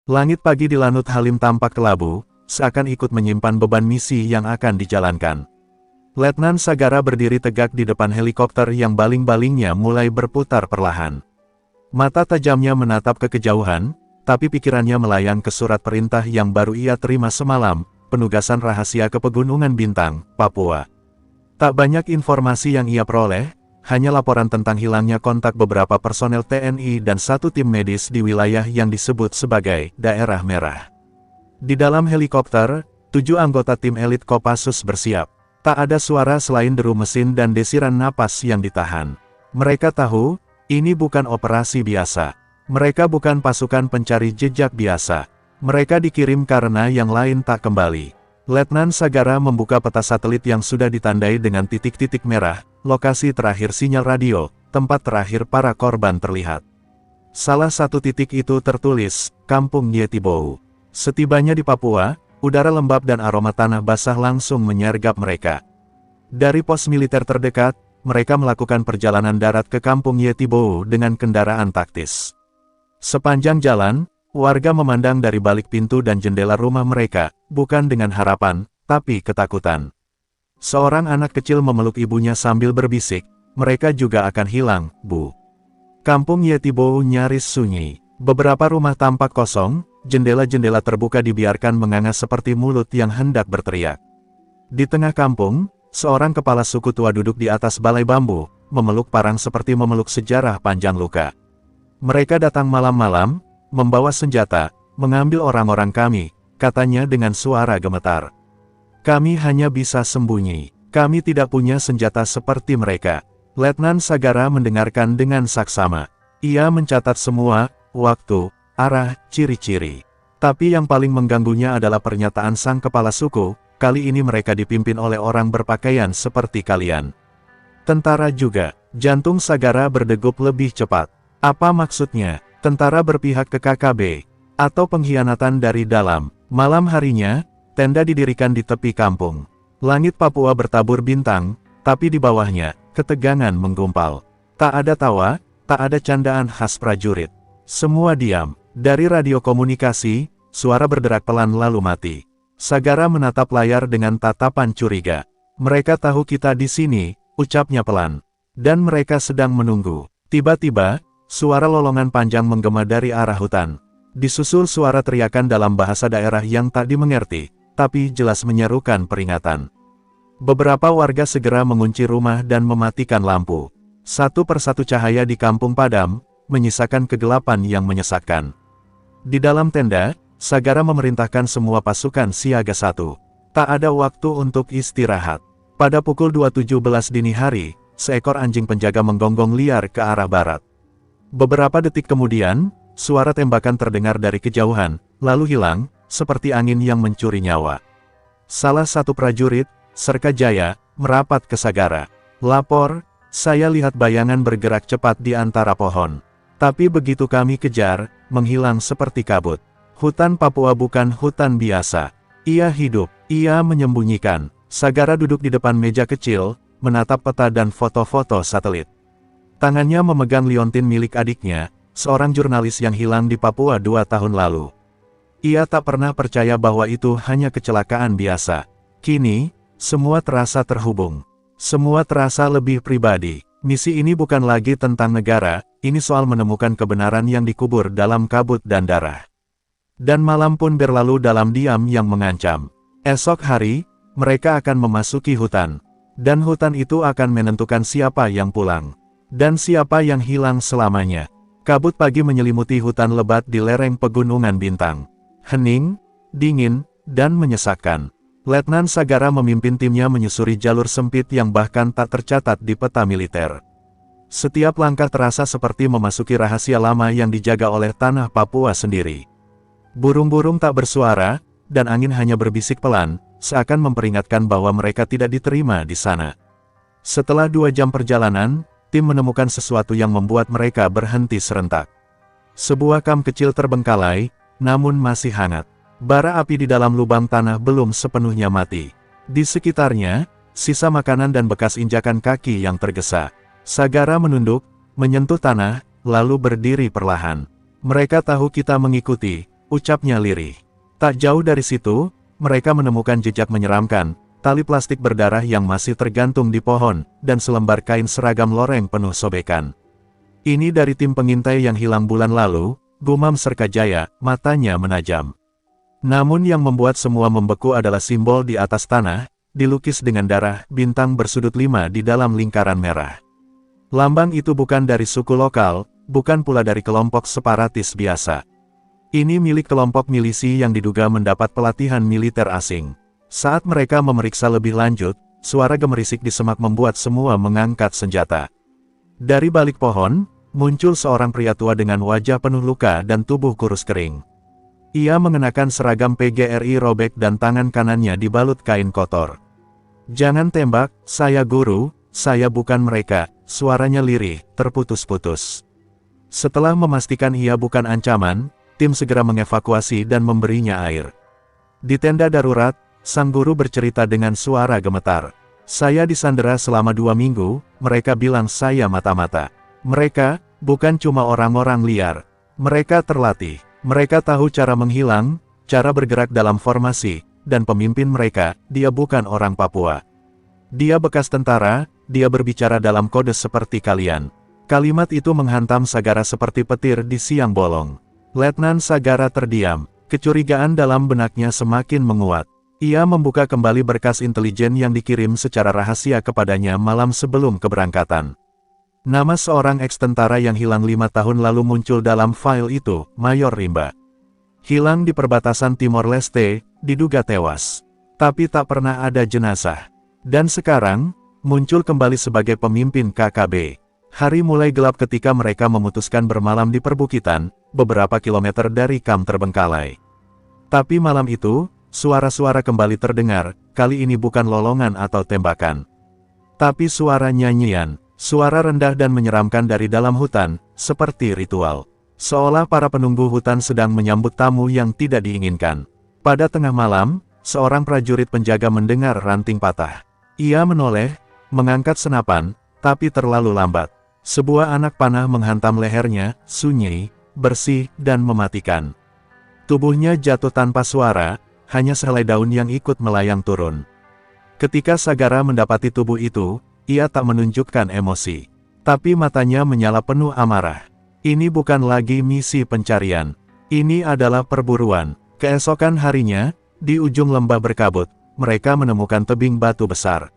Langit pagi di Lanut Halim tampak kelabu, seakan ikut menyimpan beban misi yang akan dijalankan. Letnan Sagara berdiri tegak di depan helikopter yang baling-balingnya mulai berputar perlahan. Mata tajamnya menatap ke kejauhan, tapi pikirannya melayang ke surat perintah yang baru ia terima semalam, penugasan rahasia ke Pegunungan Bintang, Papua. Tak banyak informasi yang ia peroleh, hanya laporan tentang hilangnya kontak beberapa personel TNI dan satu tim medis di wilayah yang disebut sebagai Daerah Merah. Di dalam helikopter, 7 anggota tim elit Kopassus bersiap. Tak ada suara selain deru mesin dan desiran napas yang ditahan. Mereka tahu, ini bukan operasi biasa. Mereka bukan pasukan pencari jejak biasa. Mereka dikirim karena yang lain tak kembali. Letnan Sagara membuka peta satelit yang sudah ditandai dengan titik-titik merah, lokasi terakhir sinyal radio, tempat terakhir para korban terlihat. Salah satu titik itu tertulis, Kampung Yetibou. Setibanya di Papua, udara lembab dan aroma tanah basah langsung menyergap mereka. Dari pos militer terdekat, mereka melakukan perjalanan darat ke Kampung Yetibou dengan kendaraan taktis. Sepanjang jalan, warga memandang dari balik pintu dan jendela rumah mereka, bukan dengan harapan, tapi ketakutan. Seorang anak kecil memeluk ibunya sambil berbisik, mereka juga akan hilang, Bu. Kampung Yetibou nyaris sunyi. Beberapa rumah tampak kosong, jendela-jendela terbuka dibiarkan menganga seperti mulut yang hendak berteriak. Di tengah kampung, seorang kepala suku tua duduk di atas balai bambu, memeluk parang seperti memeluk sejarah panjang luka. Mereka datang malam-malam, membawa senjata, mengambil orang-orang kami, katanya dengan suara gemetar. Kami hanya bisa sembunyi. Kami tidak punya senjata seperti mereka. Letnan Sagara mendengarkan dengan saksama. Ia mencatat semua, waktu, arah, ciri-ciri. Tapi yang paling mengganggunya adalah pernyataan sang kepala suku, kali ini mereka dipimpin oleh orang berpakaian seperti kalian. Tentara juga. Jantung Sagara berdegup lebih cepat. Apa maksudnya? Tentara berpihak ke KKB, atau pengkhianatan dari dalam. Malam harinya, tenda didirikan di tepi kampung. Langit Papua bertabur bintang, tapi di bawahnya, ketegangan menggumpal. Tak ada tawa, tak ada candaan khas prajurit. Semua diam. Dari radio komunikasi, suara berderak pelan lalu mati. Sagara menatap layar dengan tatapan curiga. Mereka tahu kita di sini, ucapnya pelan. Dan mereka sedang menunggu. Tiba-tiba, suara lolongan panjang menggema dari arah hutan. Disusul suara teriakan dalam bahasa daerah yang tak dimengerti, tapi jelas menyerukan peringatan. Beberapa warga segera mengunci rumah dan mematikan lampu. Satu persatu cahaya di kampung padam, menyisakan kegelapan yang menyesakkan. Di dalam tenda, Sagara memerintahkan semua pasukan siaga 1. Tak ada waktu untuk istirahat. Pada pukul 2.17 dini hari, seekor anjing penjaga menggonggong liar ke arah barat. Beberapa detik kemudian, suara tembakan terdengar dari kejauhan, lalu hilang, seperti angin yang mencuri nyawa. Salah satu prajurit, Serka Jaya, merapat ke Sagara. Lapor, saya lihat bayangan bergerak cepat di antara pohon. Tapi begitu kami kejar, menghilang seperti kabut. Hutan Papua bukan hutan biasa. Ia hidup, ia menyembunyikan. Sagara duduk di depan meja kecil, menatap peta dan foto-foto satelit. Tangannya memegang liontin milik adiknya, seorang jurnalis yang hilang di Papua 2 tahun lalu. Ia tak pernah percaya bahwa itu hanya kecelakaan biasa. Kini, semua terasa terhubung. Semua terasa lebih pribadi. Misi ini bukan lagi tentang negara, ini soal menemukan kebenaran yang dikubur dalam kabut dan darah. Dan malam pun berlalu dalam diam yang mengancam. Esok hari, mereka akan memasuki hutan. Dan hutan itu akan menentukan siapa yang pulang. Dan siapa yang hilang selamanya. Kabut pagi menyelimuti hutan lebat di lereng Pegunungan Bintang. Hening, dingin, dan menyesakkan. Letnan Sagara memimpin timnya menyusuri jalur sempit yang bahkan tak tercatat di peta militer. Setiap langkah terasa seperti memasuki rahasia lama yang dijaga oleh tanah Papua sendiri. Burung-burung tak bersuara, dan angin hanya berbisik pelan, seakan memperingatkan bahwa mereka tidak diterima di sana. Setelah 2 jam perjalanan, tim menemukan sesuatu yang membuat mereka berhenti serentak. Sebuah kam kecil terbengkalai, namun masih hangat. Bara api di dalam lubang tanah belum sepenuhnya mati. Di sekitarnya, sisa makanan dan bekas injakan kaki yang tergesa. Sagara menunduk, menyentuh tanah, lalu berdiri perlahan. Mereka tahu kita mengikuti, ucapnya lirih. Tak jauh dari situ, mereka menemukan jejak menyeramkan, tali plastik berdarah yang masih tergantung di pohon, dan selembar kain seragam loreng penuh sobekan. Ini dari tim pengintai yang hilang bulan lalu, gumam Serkajaya, matanya menajam. Namun yang membuat semua membeku adalah simbol di atas tanah, dilukis dengan darah, bintang bersudut 5 di dalam lingkaran merah. Lambang itu bukan dari suku lokal, bukan pula dari kelompok separatis biasa. Ini milik kelompok milisi yang diduga mendapat pelatihan militer asing. Saat mereka memeriksa lebih lanjut, suara gemerisik di semak membuat semua mengangkat senjata. Dari balik pohon, muncul seorang pria tua dengan wajah penuh luka dan tubuh kurus kering. Ia mengenakan seragam PGRI robek dan tangan kanannya dibalut kain kotor. "Jangan tembak, saya guru, saya bukan mereka," suaranya lirih, terputus-putus. Setelah memastikan ia bukan ancaman, tim segera mengevakuasi dan memberinya air. Di tenda darurat, sang guru bercerita dengan suara gemetar. "Saya disandera selama 2 minggu, mereka bilang saya mata-mata. Mereka, bukan cuma orang-orang liar. Mereka terlatih. Mereka tahu cara menghilang, cara bergerak dalam formasi, dan pemimpin mereka, dia bukan orang Papua. Dia bekas tentara, dia berbicara dalam kode seperti kalian." Kalimat itu menghantam Sagara seperti petir di siang bolong. Letnan Sagara terdiam, kecurigaan dalam benaknya semakin menguat. Ia membuka kembali berkas intelijen yang dikirim secara rahasia kepadanya malam sebelum keberangkatan. Nama seorang eks-tentara yang hilang 5 tahun lalu muncul dalam file itu, Mayor Rimba. Hilang di perbatasan Timor Leste, diduga tewas. Tapi tak pernah ada jenazah. Dan sekarang, muncul kembali sebagai pemimpin KKB. Hari mulai gelap ketika mereka memutuskan bermalam di perbukitan, beberapa kilometer dari kamp terbengkalai. Tapi malam itu, suara-suara kembali terdengar, kali ini bukan lolongan atau tembakan. Tapi suara nyanyian, suara rendah dan menyeramkan dari dalam hutan, seperti ritual. Seolah para penunggu hutan sedang menyambut tamu yang tidak diinginkan. Pada tengah malam, seorang prajurit penjaga mendengar ranting patah. Ia menoleh, mengangkat senapan, tapi terlalu lambat. Sebuah anak panah menghantam lehernya, sunyi, bersih, dan mematikan. Tubuhnya jatuh tanpa suara, hanya sehelai daun yang ikut melayang turun. Ketika Sagara mendapati tubuh itu, ia tak menunjukkan emosi. Tapi matanya menyala penuh amarah. Ini bukan lagi misi pencarian. Ini adalah perburuan. Keesokan harinya, di ujung lembah berkabut, mereka menemukan tebing batu besar.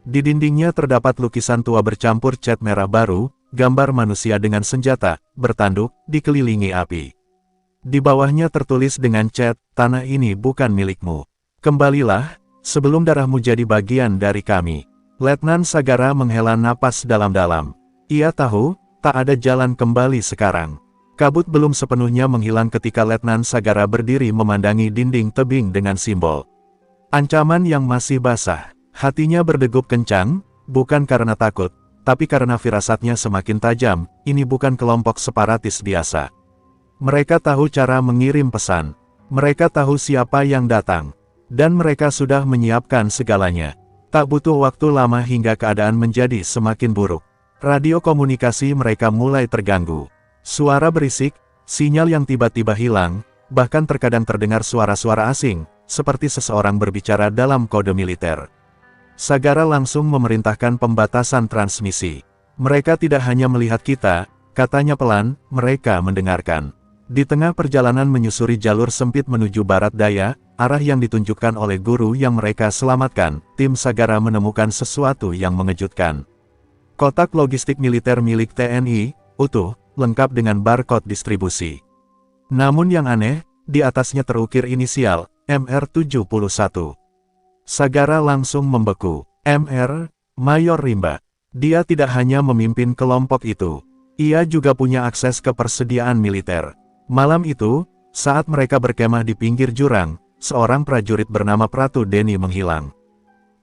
Di dindingnya terdapat lukisan tua bercampur cat merah baru, gambar manusia dengan senjata, bertanduk, dikelilingi api. Di bawahnya tertulis dengan cat, "Tanah ini bukan milikmu. Kembalilah, sebelum darahmu jadi bagian dari kami." Letnan Sagara menghela napas dalam-dalam. Ia tahu, tak ada jalan kembali sekarang. Kabut belum sepenuhnya menghilang ketika Letnan Sagara berdiri memandangi dinding tebing dengan simbol ancaman yang masih basah. Hatinya berdegup kencang, bukan karena takut, tapi karena firasatnya semakin tajam. Ini bukan kelompok separatis biasa. Mereka tahu cara mengirim pesan. Mereka tahu siapa yang datang. Dan mereka sudah menyiapkan segalanya. Tak butuh waktu lama hingga keadaan menjadi semakin buruk. Radio komunikasi mereka mulai terganggu. Suara berisik, sinyal yang tiba-tiba hilang, bahkan terkadang terdengar suara-suara asing, seperti seseorang berbicara dalam kode militer. Sagara langsung memerintahkan pembatasan transmisi. "Mereka tidak hanya melihat kita," katanya pelan, "mereka mendengarkan." Di tengah perjalanan menyusuri jalur sempit menuju barat daya, arah yang ditunjukkan oleh guru yang mereka selamatkan, tim Sagara menemukan sesuatu yang mengejutkan. Kotak logistik militer milik TNI, utuh, lengkap dengan barcode distribusi. Namun yang aneh, di atasnya terukir inisial, MR71. Sagara langsung membeku. MR, Mayor Rimba. Dia tidak hanya memimpin kelompok itu. Ia juga punya akses ke persediaan militer. Malam itu, saat mereka berkemah di pinggir jurang, seorang prajurit bernama Pratu Deni menghilang.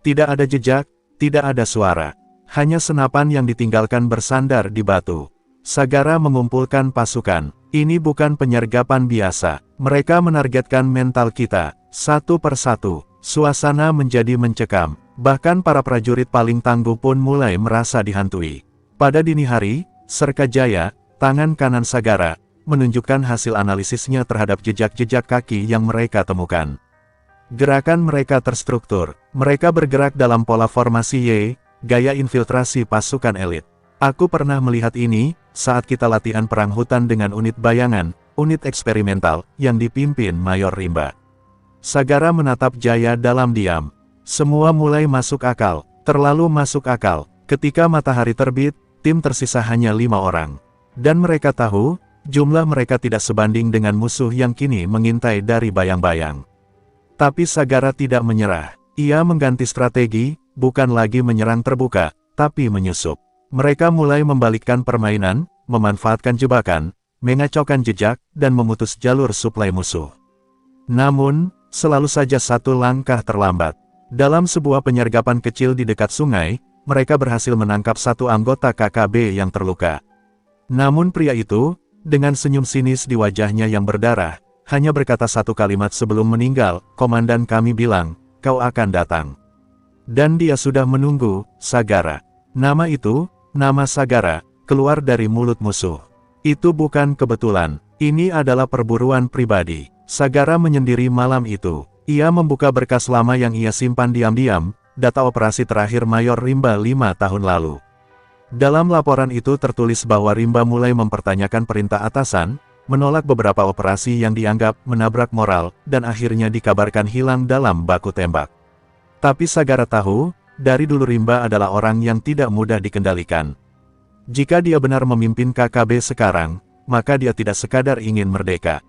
Tidak ada jejak, tidak ada suara. Hanya senapan yang ditinggalkan bersandar di batu. Sagara mengumpulkan pasukan. Ini bukan penyergapan biasa. Mereka menargetkan mental kita, satu persatu. Suasana menjadi mencekam, bahkan para prajurit paling tangguh pun mulai merasa dihantui. Pada dini hari, Serkajaya, tangan kanan Sagara, menunjukkan hasil analisisnya terhadap jejak-jejak kaki yang mereka temukan. Gerakan mereka terstruktur, mereka bergerak dalam pola formasi Y, gaya infiltrasi pasukan elit. Aku pernah melihat ini, saat kita latihan perang hutan dengan unit bayangan, unit eksperimental, yang dipimpin Mayor Rimba. Sagara menatap Jaya dalam diam. Semua mulai masuk akal, terlalu masuk akal. Ketika matahari terbit, tim tersisa hanya 5 orang. Dan mereka tahu, jumlah mereka tidak sebanding dengan musuh yang kini mengintai dari bayang-bayang. Tapi Sagara tidak menyerah. Ia mengganti strategi, bukan lagi menyerang terbuka, tapi menyusup. Mereka mulai membalikkan permainan, memanfaatkan jebakan, mengacaukan jejak, dan memutus jalur suplai musuh. Namun, selalu saja satu langkah terlambat. Dalam sebuah penyergapan kecil di dekat sungai, mereka berhasil menangkap satu anggota KKB yang terluka. Namun pria itu, dengan senyum sinis di wajahnya yang berdarah, hanya berkata satu kalimat sebelum meninggal, "Komandan kami bilang, kau akan datang." Dan dia sudah menunggu, Sagara. Nama itu, nama Sagara, keluar dari mulut musuh. Itu bukan kebetulan, ini adalah perburuan pribadi. Sagara menyendiri malam itu. Ia membuka berkas lama yang ia simpan diam-diam, data operasi terakhir Mayor Rimba 5 tahun lalu. Dalam laporan itu tertulis bahwa Rimba mulai mempertanyakan perintah atasan, menolak beberapa operasi yang dianggap menabrak moral, dan akhirnya dikabarkan hilang dalam baku tembak. Tapi Sagara tahu, dari dulu Rimba adalah orang yang tidak mudah dikendalikan. Jika dia benar memimpin KKB sekarang, maka dia tidak sekadar ingin merdeka.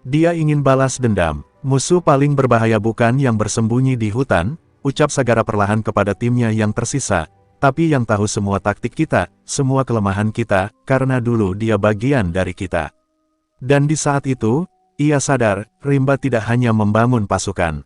Dia ingin balas dendam. Musuh paling berbahaya bukan yang bersembunyi di hutan, ucap Sagara perlahan kepada timnya yang tersisa, tapi yang tahu semua taktik kita, semua kelemahan kita, karena dulu dia bagian dari kita. Dan di saat itu, ia sadar, Rimba tidak hanya membangun pasukan.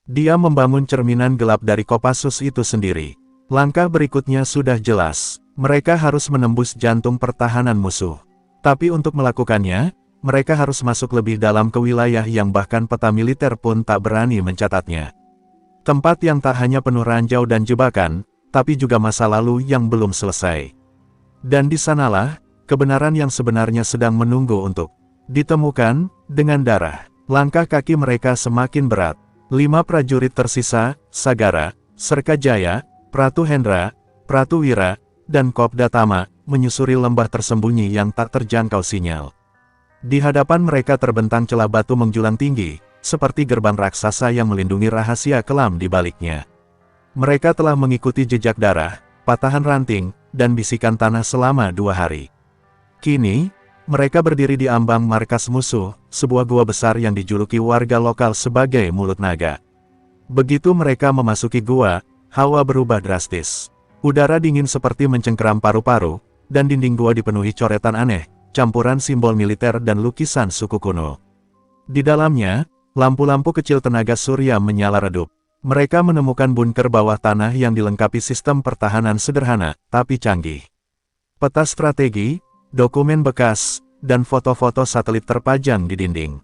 Dia membangun cerminan gelap dari Kopassus itu sendiri. Langkah berikutnya sudah jelas, mereka harus menembus jantung pertahanan musuh. Tapi untuk melakukannya, mereka harus masuk lebih dalam ke wilayah yang bahkan peta militer pun tak berani mencatatnya. Tempat yang tak hanya penuh ranjau dan jebakan, tapi juga masa lalu yang belum selesai. Dan di sanalah, kebenaran yang sebenarnya sedang menunggu untuk ditemukan. Dengan darah, langkah kaki mereka semakin berat. 5 prajurit tersisa, Sagara, Serkajaya, Pratu Hendra, Pratu Wira, dan Kopda Tama, menyusuri lembah tersembunyi yang tak terjangkau sinyal. Di hadapan mereka terbentang celah batu menjulang tinggi, seperti gerbang raksasa yang melindungi rahasia kelam di baliknya. Mereka telah mengikuti jejak darah, patahan ranting, dan bisikan tanah selama 2 hari. Kini, mereka berdiri di ambang markas musuh, sebuah gua besar yang dijuluki warga lokal sebagai Mulut Naga. Begitu mereka memasuki gua, hawa berubah drastis. Udara dingin seperti mencengkeram paru-paru, dan dinding gua dipenuhi coretan aneh, campuran simbol militer dan lukisan suku kuno. Di dalamnya, lampu-lampu kecil tenaga surya menyala redup. Mereka menemukan bunker bawah tanah yang dilengkapi sistem pertahanan sederhana, tapi canggih. Peta strategi, dokumen bekas, dan foto-foto satelit terpajang di dinding.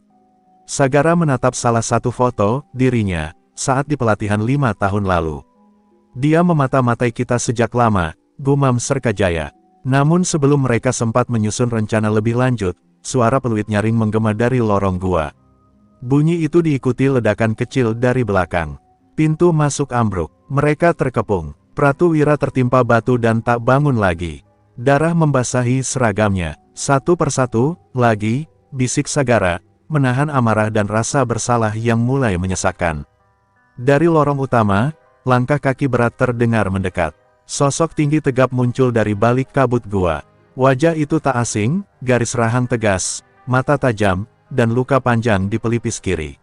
Sagara menatap salah satu foto, dirinya, saat di pelatihan 5 tahun lalu. Dia memata-matai kita sejak lama, gumam Serkajaya. Namun sebelum mereka sempat menyusun rencana lebih lanjut, suara peluit nyaring menggema dari lorong gua. Bunyi itu diikuti ledakan kecil dari belakang. Pintu masuk ambruk. Mereka terkepung. Pratu Wira tertimpa batu dan tak bangun lagi. Darah membasahi seragamnya. Satu persatu, lagi, bisik Sagara, menahan amarah dan rasa bersalah yang mulai menyesakkan. Dari lorong utama, langkah kaki berat terdengar mendekat. Sosok tinggi tegap muncul dari balik kabut gua. Wajah itu tak asing, garis rahang tegas, mata tajam, dan luka panjang di pelipis kiri.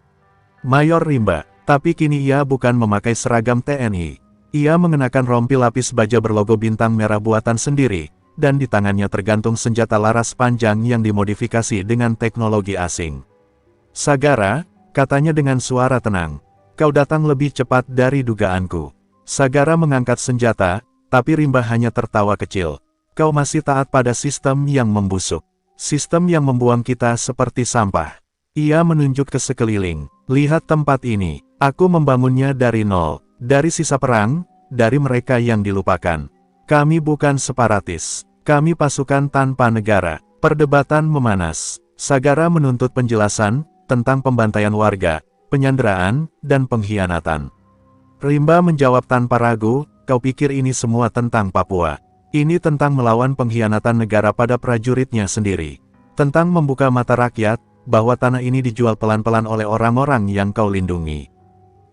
Mayor Rimba, tapi kini ia bukan memakai seragam TNI. Ia mengenakan rompi lapis baja berlogo bintang merah buatan sendiri, dan di tangannya tergantung senjata laras panjang yang dimodifikasi dengan teknologi asing. Sagara, katanya dengan suara tenang, kau datang lebih cepat dari dugaanku. Sagara mengangkat senjata, tapi Rimba hanya tertawa kecil. Kau masih taat pada sistem yang membusuk. Sistem yang membuang kita seperti sampah. Ia menunjuk ke sekeliling. Lihat tempat ini. Aku membangunnya dari nol. Dari sisa perang, dari mereka yang dilupakan. Kami bukan separatis. Kami pasukan tanpa negara. Perdebatan memanas. Sagara menuntut penjelasan tentang pembantaian warga, penyanderaan, dan pengkhianatan. Rimba menjawab tanpa ragu, "Kau pikir ini semua tentang Papua? Ini tentang melawan pengkhianatan negara pada prajuritnya sendiri. Tentang membuka mata rakyat, bahwa tanah ini dijual pelan-pelan oleh orang-orang yang kau lindungi."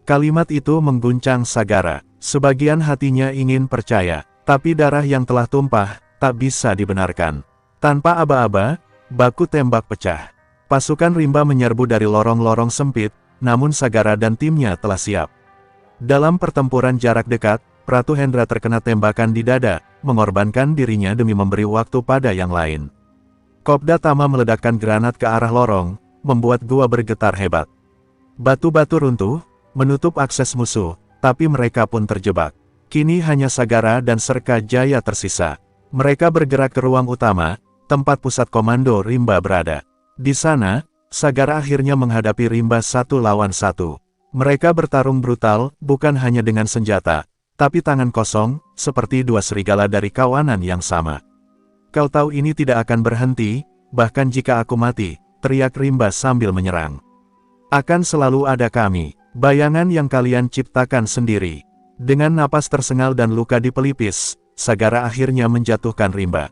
Kalimat itu mengguncang Sagara. Sebagian hatinya ingin percaya, tapi darah yang telah tumpah, tak bisa dibenarkan. Tanpa aba-aba, baku tembak pecah. Pasukan Rimba menyerbu dari lorong-lorong sempit, namun Sagara dan timnya telah siap. Dalam pertempuran jarak dekat, Pratu Hendra terkena tembakan di dada, mengorbankan dirinya demi memberi waktu pada yang lain. Kopda Tama meledakkan granat ke arah lorong, membuat gua bergetar hebat. Batu-batu runtuh, menutup akses musuh, tapi mereka pun terjebak. Kini hanya Sagara dan Serka Jaya tersisa. Mereka bergerak ke ruang utama, tempat pusat komando Rimba berada. Di sana, Sagara akhirnya menghadapi Rimba 1 lawan 1. Mereka bertarung brutal, bukan hanya dengan senjata, tapi tangan kosong, seperti dua serigala dari kawanan yang sama. "Kau tahu ini tidak akan berhenti, bahkan jika aku mati," teriak Rimba sambil menyerang. "Akan selalu ada kami, bayangan yang kalian ciptakan sendiri." Dengan napas tersengal dan luka di pelipis, Sagara akhirnya menjatuhkan Rimba.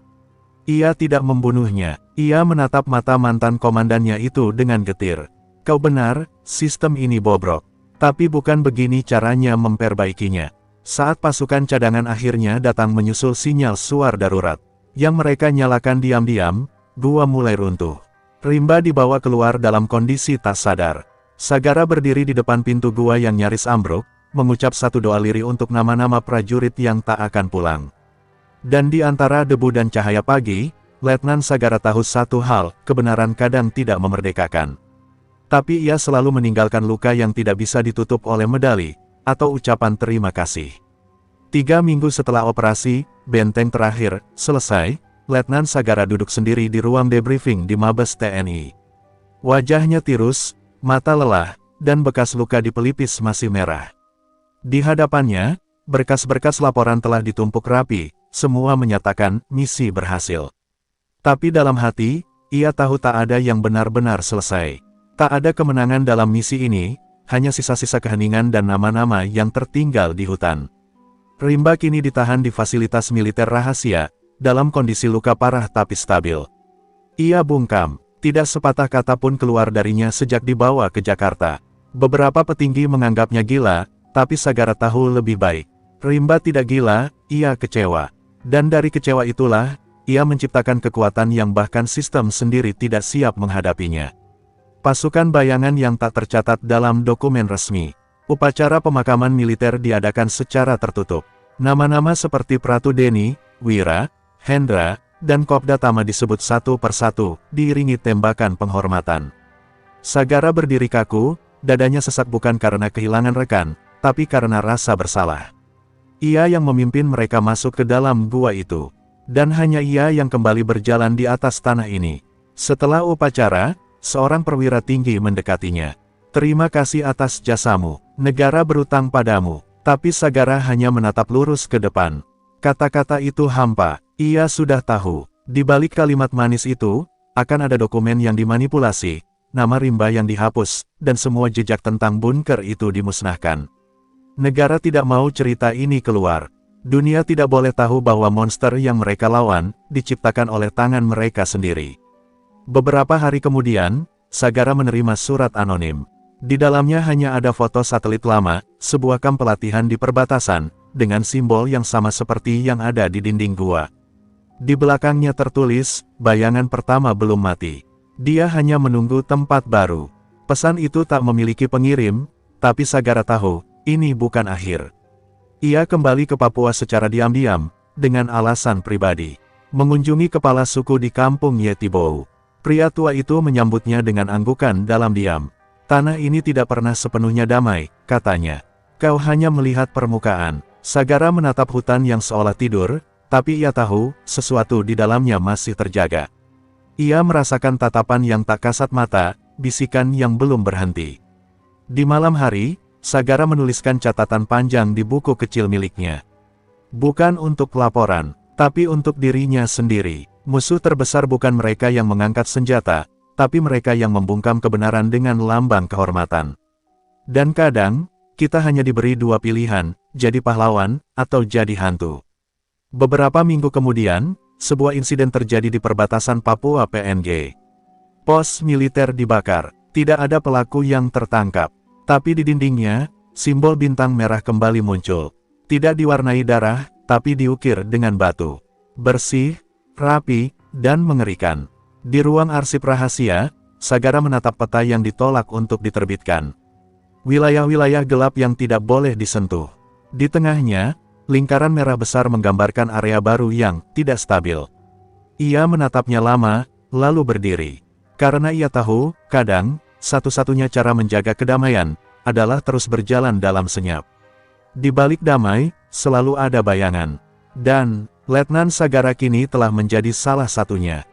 Ia tidak membunuhnya, ia menatap mata mantan komandannya itu dengan getir. "Kau benar, sistem ini bobrok. Tapi bukan begini caranya memperbaikinya." Saat pasukan cadangan akhirnya datang menyusul sinyal suar darurat, yang mereka nyalakan diam-diam, gua mulai runtuh. Rimba dibawa keluar dalam kondisi tak sadar. Sagara berdiri di depan pintu gua yang nyaris ambruk, mengucap satu doa lirih untuk nama-nama prajurit yang tak akan pulang. Dan di antara debu dan cahaya pagi, Letnan Sagara tahu satu hal, kebenaran kadang tidak memerdekakan. Tapi ia selalu meninggalkan luka yang tidak bisa ditutup oleh medali, atau ucapan terima kasih. 3 minggu setelah operasi, benteng terakhir, selesai, Letnan Sagara duduk sendiri di ruang debriefing di Mabes TNI. Wajahnya tirus, mata lelah, dan bekas luka di pelipis masih merah. Di hadapannya, berkas-berkas laporan telah ditumpuk rapi, semua menyatakan misi berhasil. Tapi dalam hati, ia tahu tak ada yang benar-benar selesai. Tak ada kemenangan dalam misi ini, hanya sisa-sisa keheningan dan nama-nama yang tertinggal di hutan. Rimba kini ditahan di fasilitas militer rahasia, dalam kondisi luka parah tapi stabil. Ia bungkam, tidak sepatah kata pun keluar darinya sejak dibawa ke Jakarta. Beberapa petinggi menganggapnya gila, tapi Sagara tahu lebih baik. Rimba tidak gila, ia kecewa. Dan dari kecewa itulah, ia menciptakan kekuatan yang bahkan sistem sendiri tidak siap menghadapinya. Pasukan bayangan yang tak tercatat dalam dokumen resmi. Upacara pemakaman militer diadakan secara tertutup. Nama-nama seperti Pratu Deni, Wira, Hendra, dan Kopda Tama disebut satu persatu, diiringi tembakan penghormatan. Sagara berdiri kaku, dadanya sesak bukan karena kehilangan rekan, tapi karena rasa bersalah. Ia yang memimpin mereka masuk ke dalam gua itu. Dan hanya ia yang kembali berjalan di atas tanah ini. Setelah upacara, seorang perwira tinggi mendekatinya. "Terima kasih atas jasamu, negara berutang padamu." Tapi Sagara hanya menatap lurus ke depan. Kata-kata itu hampa, ia sudah tahu. Di balik kalimat manis itu, akan ada dokumen yang dimanipulasi, nama Rimba yang dihapus, dan semua jejak tentang bunker itu dimusnahkan. Negara tidak mau cerita ini keluar. Dunia tidak boleh tahu bahwa monster yang mereka lawan, diciptakan oleh tangan mereka sendiri. Beberapa hari kemudian, Sagara menerima surat anonim. Di dalamnya hanya ada foto satelit lama, sebuah kamp pelatihan di perbatasan, dengan simbol yang sama seperti yang ada di dinding gua. Di belakangnya tertulis, bayangan pertama belum mati. Dia hanya menunggu tempat baru. Pesan itu tak memiliki pengirim, tapi Sagara tahu, ini bukan akhir. Ia kembali ke Papua secara diam-diam, dengan alasan pribadi. Mengunjungi kepala suku di kampung Yetibou. Pria tua itu menyambutnya dengan anggukan dalam diam. "Tanah ini tidak pernah sepenuhnya damai," katanya. "Kau hanya melihat permukaan." Sagara menatap hutan yang seolah tidur, tapi ia tahu, sesuatu di dalamnya masih terjaga. Ia merasakan tatapan yang tak kasat mata, bisikan yang belum berhenti. Di malam hari, Sagara menuliskan catatan panjang di buku kecil miliknya. Bukan untuk laporan, tapi untuk dirinya sendiri. Musuh terbesar bukan mereka yang mengangkat senjata, tapi mereka yang membungkam kebenaran dengan lambang kehormatan. Dan kadang, kita hanya diberi dua pilihan, jadi pahlawan, atau jadi hantu. Beberapa minggu kemudian, sebuah insiden terjadi di perbatasan Papua PNG. Pos militer dibakar, tidak ada pelaku yang tertangkap. Tapi di dindingnya, simbol bintang merah kembali muncul. Tidak diwarnai darah, tapi diukir dengan batu. Bersih, rapi, dan mengerikan. Di ruang arsip rahasia, Sagara menatap peta yang ditolak untuk diterbitkan. Wilayah-wilayah gelap yang tidak boleh disentuh. Di tengahnya, lingkaran merah besar menggambarkan area baru yang tidak stabil. Ia menatapnya lama, lalu berdiri. Karena ia tahu, kadang, satu-satunya cara menjaga kedamaian, adalah terus berjalan dalam senyap. Di balik damai, selalu ada bayangan. Dan, Letnan Sagara kini telah menjadi salah satunya.